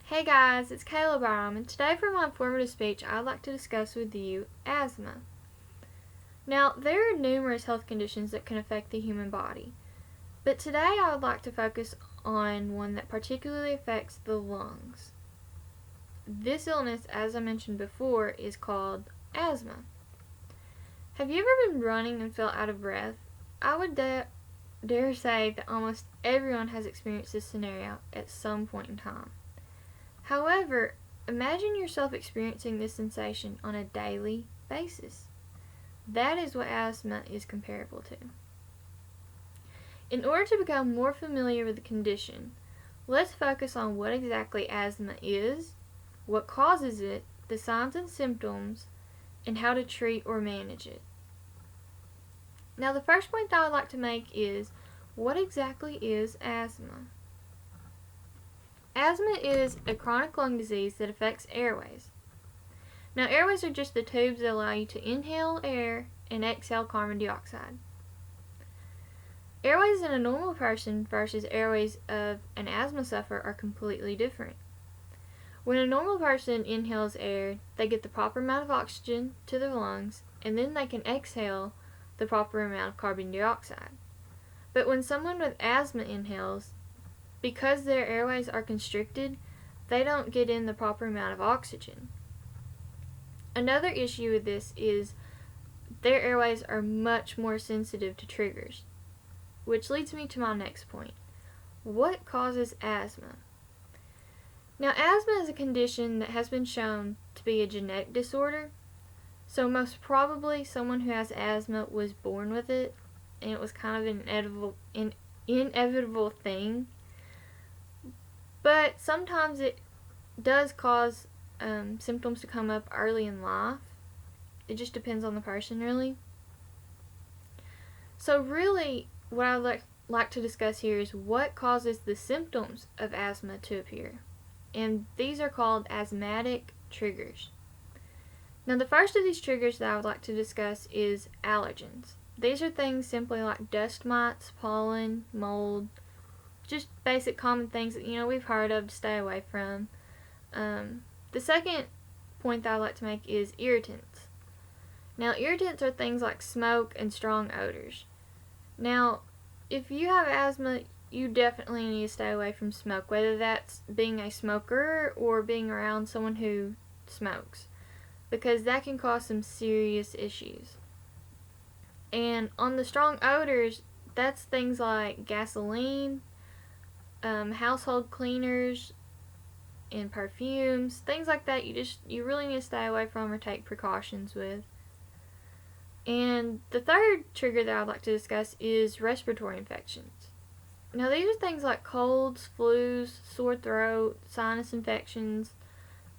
Hey guys, it's Kayla Byram, and today for my informative speech, I'd like to discuss with you asthma. Now, there are numerous health conditions that can affect the human body, but today I would like to focus on one that particularly affects the lungs. This illness, as I mentioned before, is called asthma. Have you ever been running and felt out of breath? I would dare say that almost everyone has experienced this scenario at some point in time. However, imagine yourself experiencing this sensation on a daily basis. That is what asthma is comparable to. In order to become more familiar with the condition, let's focus on what exactly asthma is, what causes it, the signs and symptoms, and how to treat or manage it. Now, the first point that I would like to make is, what exactly is asthma? Asthma is a chronic lung disease that affects airways. Now, airways are just the tubes that allow you to inhale air and exhale carbon dioxide. Airways in a normal person versus airways of an asthma sufferer are completely different. When a normal person inhales air, they get the proper amount of oxygen to their lungs, and then they can exhale the proper amount of carbon dioxide. But when someone with asthma inhales, because their airways are constricted, they don't get in the proper amount of oxygen. Another issue with this is their airways are much more sensitive to triggers, which leads me to my next point. What causes asthma? Now, asthma is a condition that has been shown to be a genetic disorder, so most probably someone who has asthma was born with it, and it was kind of an inevitable thing. But sometimes it does cause symptoms to come up early in life. It just depends on the person, really. So really, what I'd like to discuss here is what causes the symptoms of asthma to appear. And these are called asthmatic triggers. Now, the first of these triggers that I would like to discuss is allergens. These are things simply like dust mites, pollen, mold, just basic common things that we've heard of to stay away from. The second point that I like to make is irritants. Now, irritants are things like smoke and strong odors. Now, if you have asthma, you definitely need to stay away from smoke, whether that's being a smoker or being around someone who smokes, because that can cause some serious issues. And on the strong odors, that's things like gasoline, household cleaners, and perfumes, things like that you really need to stay away from or take precautions with. And the third trigger that I'd like to discuss is respiratory infections. Now, these are things like colds, flus, sore throat, sinus infections,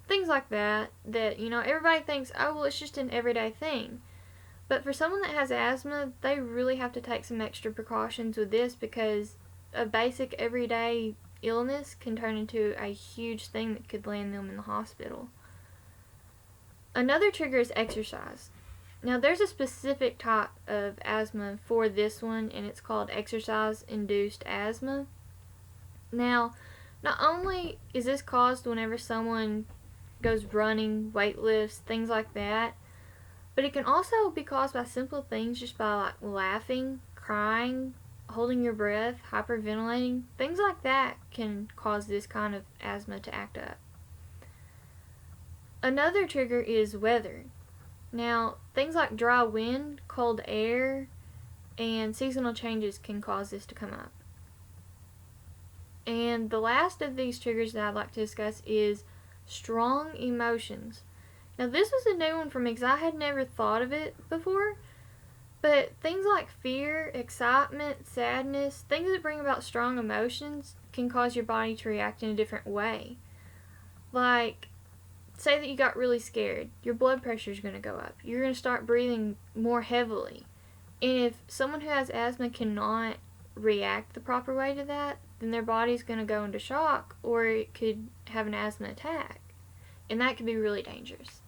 things like that everybody thinks, oh, well, it's just an everyday thing. But for someone that has asthma, they really have to take some extra precautions with this, because a basic everyday illness can turn into a huge thing that could land them in the hospital. Another trigger is exercise. Now, there's a specific type of asthma for this one, and it's called exercise-induced asthma. Now, not only is this caused whenever someone goes running, weightlifts, things like that, but it can also be caused by simple things, just by like laughing, crying, holding your breath, hyperventilating, things like that can cause this kind of asthma to act up. Another trigger is weather. Now, things like dry wind, cold air, and seasonal changes can cause this to come up. And the last of these triggers that I'd like to discuss is strong emotions. Now, this was a new one for me because I had never thought of it before. But things like fear, excitement, sadness, things that bring about strong emotions can cause your body to react in a different way. Like, say that you got really scared. Your blood pressure is going to go up. You're going to start breathing more heavily. And if someone who has asthma cannot react the proper way to that, then their body's going to go into shock, or it could have an asthma attack. And that could be really dangerous.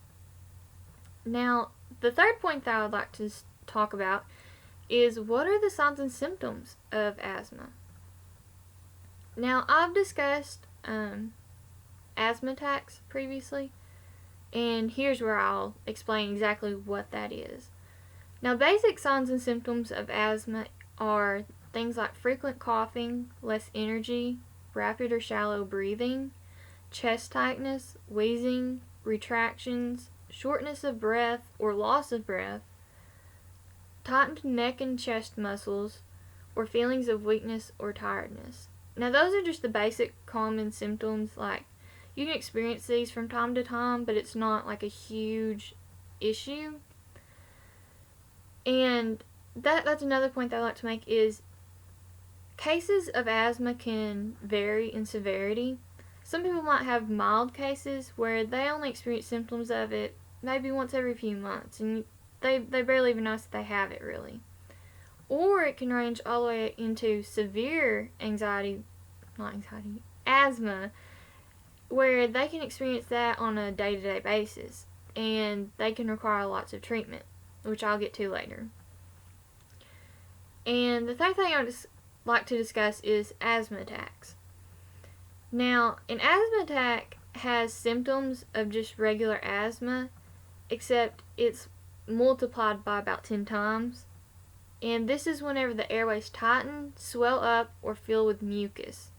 Now, the third point that I would like to talk about is, what are the signs and symptoms of asthma? Now, I've discussed asthma attacks previously, and here's where I'll explain exactly what that is. Now, basic signs and symptoms of asthma are things like frequent coughing, less energy, rapid or shallow breathing, chest tightness, wheezing, retractions, shortness of breath or loss of breath, tightened neck and chest muscles, or feelings of weakness or tiredness. Now, those are just the basic common symptoms. Like, you can experience these from time to time, but it's not like a huge issue. And that's another point that I like to make is cases of asthma can vary in severity. Some people might have mild cases where they only experience symptoms of it maybe once every few months, and they barely even notice that they have it, really. Or it can range all the way into severe asthma, where they can experience that on a day-to-day basis, and they can require lots of treatment, which I'll get to later. And the third thing I would like to discuss is asthma attacks. Now, an asthma attack has symptoms of just regular asthma, except it's multiplied by about 10 times. And this is whenever the airways tighten, swell up, or fill with mucus.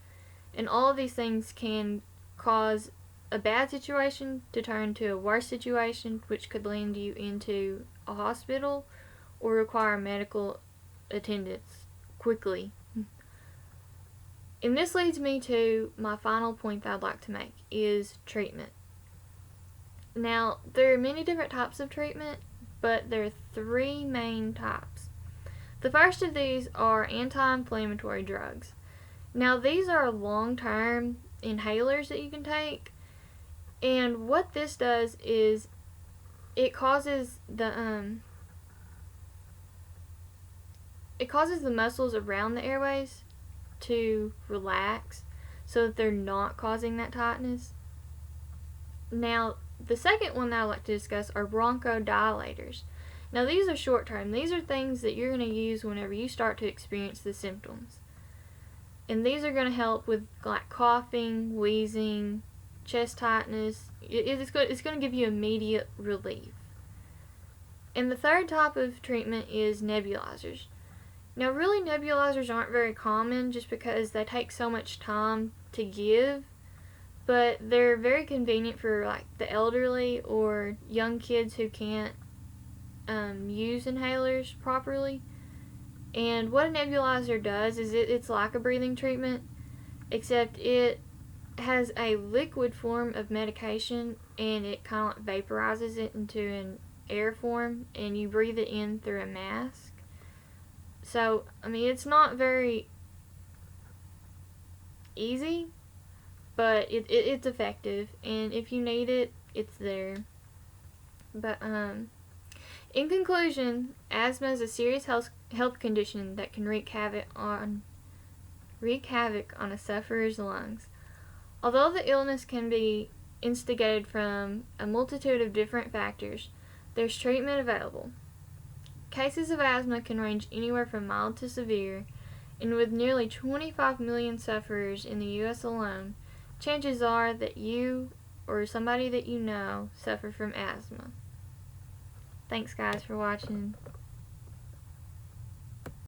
And all of these things can cause a bad situation to turn to a worse situation, which could land you into a hospital or require medical attendance quickly. And this leads me to my final point that I'd like to make is treatment. Now, there are many different types of treatment, but there are three main types. The first of these are anti-inflammatory drugs. Now, these are long-term inhalers that you can take, and what this does is it causes the muscles around the airways to relax so that they're not causing that tightness. Now, the second one that I'd like to discuss are bronchodilators. Now, these are short term. These are things that you're going to use whenever you start to experience the symptoms. And these are going to help with like coughing, wheezing, chest tightness. It's going to give you immediate relief. And the third type of treatment is nebulizers. Now, really, nebulizers aren't very common just because they take so much time to give, but they're very convenient for like the elderly or young kids who can't use inhalers properly. And what a nebulizer does is it's like a breathing treatment, except it has a liquid form of medication and it kind of like vaporizes it into an air form, and you breathe it in through a mask. So, I mean, it's not very easy, but it's effective, and if you need it, it's there. But, in conclusion, asthma is a serious health condition that can wreak havoc on a sufferer's lungs. Although the illness can be instigated from a multitude of different factors, there's treatment available. Cases of asthma can range anywhere from mild to severe, and with nearly 25 million sufferers in the U.S. alone, chances are that you or somebody that you know suffer from asthma. Thanks, guys, for watching.